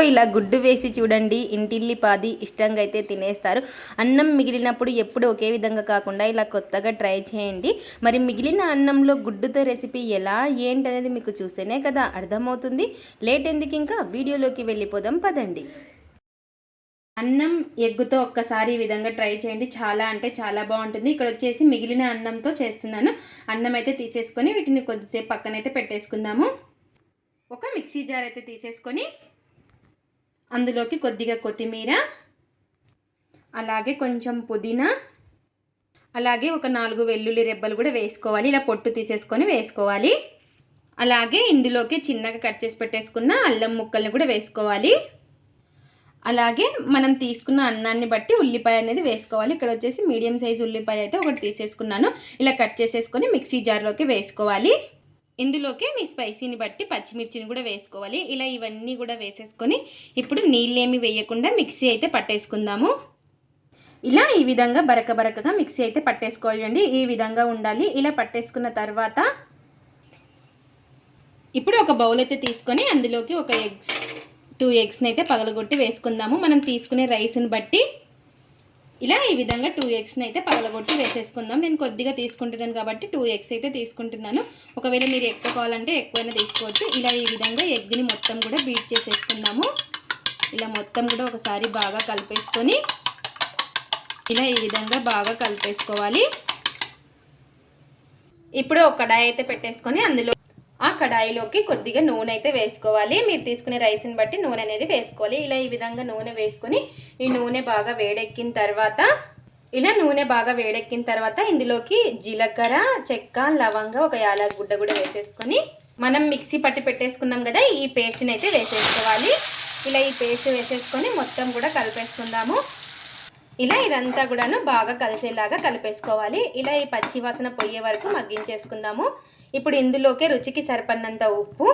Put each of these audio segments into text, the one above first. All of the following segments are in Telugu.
ఇలా గుడ్డు వేసి చూడండి, ఇంటిల్లిపాది ఇష్టంగా అయితే తినేస్తారు. అన్నం మిగిలినప్పుడు ఎప్పుడు ఒకే విధంగా కాకుండా ఇలా కొత్తగా ట్రై చేయండి. మరి మిగిలిన అన్నంలో గుడ్డుతో రెసిపీ ఎలా ఏంటనేది మీకు చూస్తేనే కదా అర్థమవుతుంది. లేట్ ఎందుకు, ఇంకా వీడియోలోకి వెళ్ళిపోదాం పదండి. అన్నం ఎగ్గుతో ఒక్కసారి ఈ విధంగా ట్రై చేయండి, చాలా అంటే చాలా బాగుంటుంది. ఇక్కడ వచ్చేసి మిగిలిన అన్నంతో చేస్తున్నాను. అన్నం అయితే తీసేసుకొని వీటిని కొద్దిసేపు పక్కనైతే పెట్టేసుకుందాము. ఒక మిక్సీ జార్ అయితే తీసేసుకొని అందులోకి కొద్దిగా కొత్తిమీర, అలాగే కొంచెం పుదీనా, అలాగే ఒక 4 వెల్లుల్లి రెబ్బలు కూడా వేసుకోవాలి. ఇలా పొట్టు తీసేసుకొని వేసుకోవాలి. అలాగే ఇందులోకి చిన్నగా కట్ చేసి పెట్టేసుకున్న అల్లం ముక్కల్ని కూడా వేసుకోవాలి. అలాగే మనం తీసుకున్న అన్నాన్ని బట్టి ఉల్లిపాయ అనేది వేసుకోవాలి. ఇక్కడ వచ్చేసి మీడియం సైజు ఉల్లిపాయ అయితే ఒకటి తీసేసుకున్నాను. ఇలా కట్ చేసేసుకొని మిక్సీ జార్లోకి వేసుకోవాలి. ఇందులోకి మీ స్పైసీని బట్టి పచ్చిమిర్చిని కూడా వేసుకోవాలి. ఇలా ఇవన్నీ కూడా వేసేసుకొని ఇప్పుడు నీళ్ళేమి వేయకుండా మిక్సీ అయితే పట్టేసుకుందాము. ఇలా ఈ విధంగా బరకగా మిక్సీ అయితే పట్టేసుకోవాలండి. ఈ విధంగా ఉండాలి. ఇలా పట్టేసుకున్న తర్వాత ఇప్పుడు ఒక బౌల్ అయితే తీసుకొని అందులోకి ఒక 2 ఎగ్స్ని అయితే పగలగొట్టి వేసుకుందాము. మనం తీసుకునే రైస్ని బట్టి ఇలా ఈ విధంగా 2 ఎగ్స్ని అయితే పగలగొట్టి వేసేసుకుందాం. నేను కొద్దిగా తీసుకుంటున్నాను కాబట్టి 2 ఎగ్స్ అయితే తీసుకుంటున్నాను. ఒకవేళ మీరు ఎక్కువ కావాలంటే ఎక్కువైనా తీసుకోవచ్చు. ఇలా ఈ విధంగా ఎగ్ని మొత్తం కూడా బీట్ చేసేసుకుందాము. ఇలా మొత్తం కూడా ఒకసారి బాగా కలిపేసుకొని ఇలా ఈ విధంగా బాగా కలిపేసుకోవాలి. ఇప్పుడు ఒక కడాయి అయితే పెట్టేసుకొని అందులో ఆ కడాయిలోకి కొద్దిగా నూనె అయితే వేసుకోవాలి. మీరు తీసుకునే రైస్ని బట్టి నూనె అనేది వేసుకోవాలి. ఇలా ఈ విధంగా నూనె వేసుకొని ఈ నూనె బాగా వేడెక్కిన తర్వాత ఇందులోకి జీలకర్ర, చెక్క, లవంగ, ఒక యాలకుల కూడా వేసేసుకొని మనం మిక్సీ పట్టి పెట్టేసుకున్నాం కదా, ఈ పేస్ట్ని అయితే వేసేసుకోవాలి. ఇలా ఈ పేస్ట్ వేసేసుకొని మొత్తం కూడా కలిపేసుకుందాము. ఇలా ఇదంతా కూడాను బాగా కలిసేలాగా కలిపేసుకోవాలి. ఇలా ఈ పచ్చి వాసన పోయే వరకు మగ్గించేసుకుందాము. ఇప్పుడు ఇందులోకి రుచికి సరిపడినంత ఉప్పు,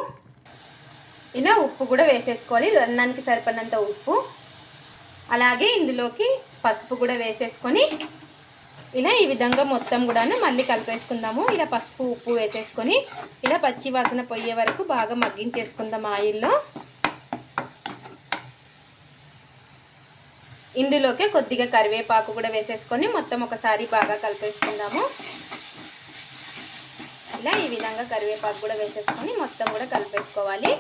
ఇలా ఉప్పు కూడా వేసేసుకోవాలి. అన్నానికి సరిపడినంత ఉప్పు, అలాగే ఇందులోకి పసుపు కూడా వేసేసుకొని ఇలా ఈ విధంగా మొత్తం కూడాను మళ్ళీ కలిపేసుకుందాము. ఇలా పసుపు ఉప్పు వేసేసుకొని ఇలా పచ్చి వాసన పోయే వరకు బాగా మగ్గించేసుకుందాం ఆయిల్లో. ఇందులోకి కొద్దిగా కరివేపాకు కూడా వేసేసుకొని మొత్తం ఒకసారి బాగా కలిపేసుకుందాము. ఇలా ఈ విధంగా కరివేపాకు కూడా వేసేసుకొని మొత్తం కూడా కలిపేసుకోవాలి.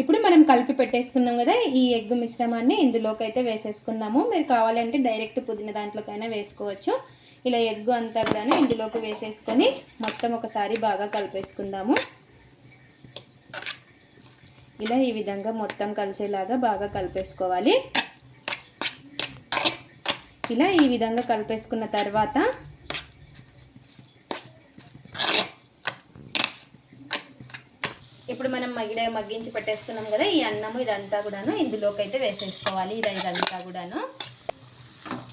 ఇప్పుడు మనం కలిపి పెట్టేసుకున్నాం కదా, ఈ ఎగ్ మిశ్రమాన్ని ఇందులోకి అయితే వేసేసుకుందాము. మీరు కావాలంటే డైరెక్ట్ పుదీనా దాంట్లోకైనా వేసుకోవచ్చు. ఇలా ఎగ్ అంతా కూడా ఇందులోకి వేసేసుకొని మొత్తం ఒకసారి బాగా కలిపేసుకుందాము. ఇలా ఈ విధంగా మొత్తం కలిసేలాగా బాగా కలిపేసుకోవాలి. ఇలా ఈ విధంగా కలిపేసుకున్న తర్వాత ఇప్పుడు మనం మగ్గించి పెట్టేసుకున్నాం కదా, ఈ అన్నము ఇదంతా కూడాను ఇందులోకి అయితే వేసేసుకోవాలి. ఇదంతా కూడాను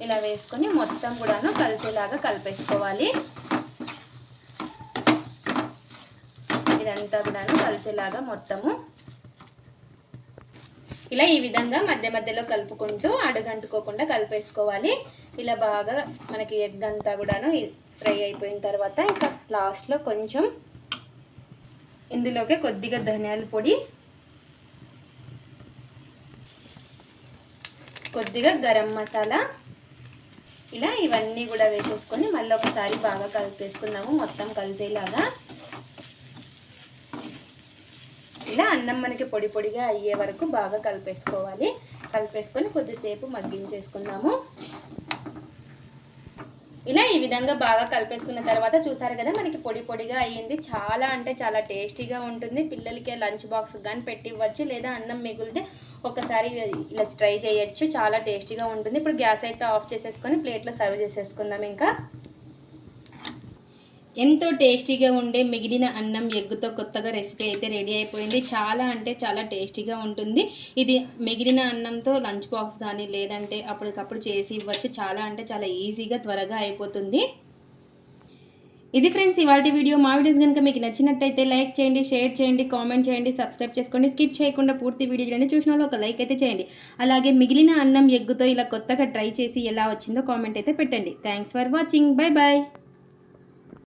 ఇలా వేసుకొని మొత్తం కూడాను కలిసేలాగా కలిపేసుకోవాలి. ఇదంతా కూడాను కలిసేలాగా మొత్తము ఇలా ఈ విధంగా మధ్యలో కలుపుకుంటూ అడుగంటుకోకుండా కలిపేసుకోవాలి. ఇలా బాగా మనకి ఎగ్ అంతా కూడాను ఫ్రై అయిపోయిన తర్వాత ఇంకా లాస్ట్లో కొంచెం ఇందులోకి కొద్దిగా ధనియాల పొడి, కొద్దిగా గరం మసాలా, ఇలా ఇవన్నీ కూడా వేసేసుకొని మళ్ళీ ఒకసారి బాగా కలిపేసుకుందాము మొత్తం కలిసేలాగా. ఇలా అన్నం మనకి పొడిగా అయ్యే వరకు బాగా కలిపేసుకోవాలి. కలిపేసుకొని కొద్దిసేపు మగ్గించేసుకుందాము. ఇలా ఈ విధంగా బాగా కలిపేసుకున్న తర్వాత చూసారు కదా, మనకి పొడిగా అయ్యింది. చాలా అంటే చాలా టేస్టీగా ఉంటుంది. పిల్లలకి లంచ్ బాక్స్ కానీ పెట్టి ఇవ్వచ్చు, లేదా అన్నం మిగిలితే ఒకసారి ఇలా ట్రై చేయొచ్చు. చాలా టేస్టీగా ఉంటుంది. ఇప్పుడు గ్యాస్ అయితే ఆఫ్ చేసేసుకొని ప్లేట్లో సర్వ్ చేసేసుకుందాం. ఇంకా ఎంతో టేస్టీగా ఉండే మిగిలిన అన్నం ఎగ్గుతో కొత్తగా రెసిపీ అయితే రెడీ అయిపోయింది. చాలా అంటే చాలా టేస్టీగా ఉంటుంది. ఇది మిగిలిన అన్నంతో లంచ్ బాక్స్ కానీ లేదంటే అప్పటికప్పుడు చేసి ఇవ్వచ్చు. చాలా అంటే చాలా ఈజీగా త్వరగా అయిపోతుంది. ఇది ఫ్రెండ్స్ ఇవాల్టి వీడియో. మా వీడియోస్ కనుక మీకు నచ్చినట్టయితే లైక్ చేయండి, షేర్ చేయండి, కామెంట్ చేయండి, సబ్స్క్రైబ్ చేసుకోండి. స్కిప్ చేయకుండా పూర్తి వీడియో చూడండి. చూసిన వాళ్ళు ఒక లైక్ అయితే చేయండి. అలాగే మిగిలిన అన్నం ఎగ్గుతో ఇలా కొత్తగా ట్రై చేసి ఎలా వచ్చిందో కామెంట్ అయితే పెట్టండి. Thanks for watching. Bye bye.